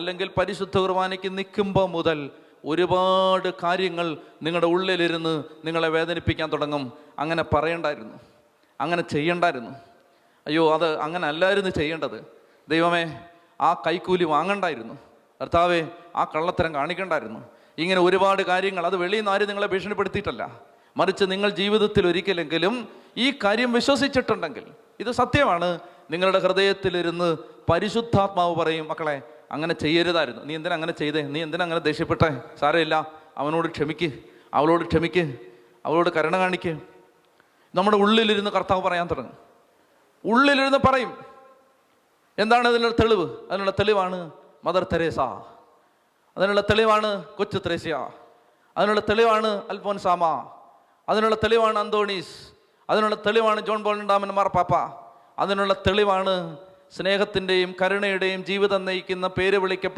അല്ലെങ്കിൽ പരിശുദ്ധ കുർബാനയ്ക്ക് നിൽക്കുമ്പോൾ മുതൽ ഒരുപാട് കാര്യങ്ങൾ നിങ്ങളുടെ ഉള്ളിലിരുന്ന് നിങ്ങളെ വേദനിപ്പിക്കാൻ തുടങ്ങും. അങ്ങനെ പറയണ്ടായിരുന്നു, അങ്ങനെ ചെയ്യണ്ടായിരുന്നു, അയ്യോ അത് അങ്ങനെ അല്ലായിരുന്നു ചെയ്യേണ്ടത്, ദൈവമേ ആ കൈക്കൂലി വാങ്ങണ്ടായിരുന്നു, കർത്താവേ ആ കള്ളത്തരം കാണിക്കണ്ടായിരുന്നു. ഇങ്ങനെ ഒരുപാട് കാര്യങ്ങൾ. അത് വെളിയിൽ നിന്ന് ആരും നിങ്ങളെ ഭീഷണിപ്പെടുത്തിയിട്ടല്ല, മറിച്ച് നിങ്ങൾ ജീവിതത്തിൽ ഒരിക്കലെങ്കിലും ഈ കാര്യം വിശ്വസിച്ചിട്ടുണ്ടെങ്കിൽ, ഇത് സത്യമാണ്, നിങ്ങളുടെ ഹൃദയത്തിലിരുന്ന് പരിശുദ്ധാത്മാവ് പറയും, മക്കളെ അങ്ങനെ ചെയ്യരുതായിരുന്നു, നീ എന്തിനാ അങ്ങനെ ചെയ്തേ, നീ എന്തിനാ അങ്ങനെ ദേഷ്യപ്പെട്ടെ, സാരമില്ല, അവനോട് ക്ഷമിക്ക്, അവളോട് ക്ഷമിക്ക്, അവളോട് കരുണ കാണിക്ക്. നമ്മുടെ ഉള്ളിലിരുന്ന് കർത്താവ് പറയാൻ തുടങ്ങും, ഉള്ളിലിരുന്ന് പറയും. എന്താണ് അതിനുള്ള തെളിവ്? അതിനുള്ള തെളിവാണ് മദർ തെരേസ, അതിനുള്ള തെളിവാണ് കൊച്ചു ത്രേസ്യ, അതിനുള്ള തെളിവാണ് അൽഫോൻസാമ, അതിനുള്ള തെളിവാണ് അന്തോണീസ്, അതിനുള്ള തെളിവാണ് ജോൺ പോൾ രണ്ടാമൻ മാർപ്പാപ്പ, അതിനുള്ള തെളിവാണ് സ്നേഹത്തിൻ്റെയും കരുണയുടെയും ജീവിതം നയിക്കുന്ന പേര് വിളിക്കപ്പെട്ട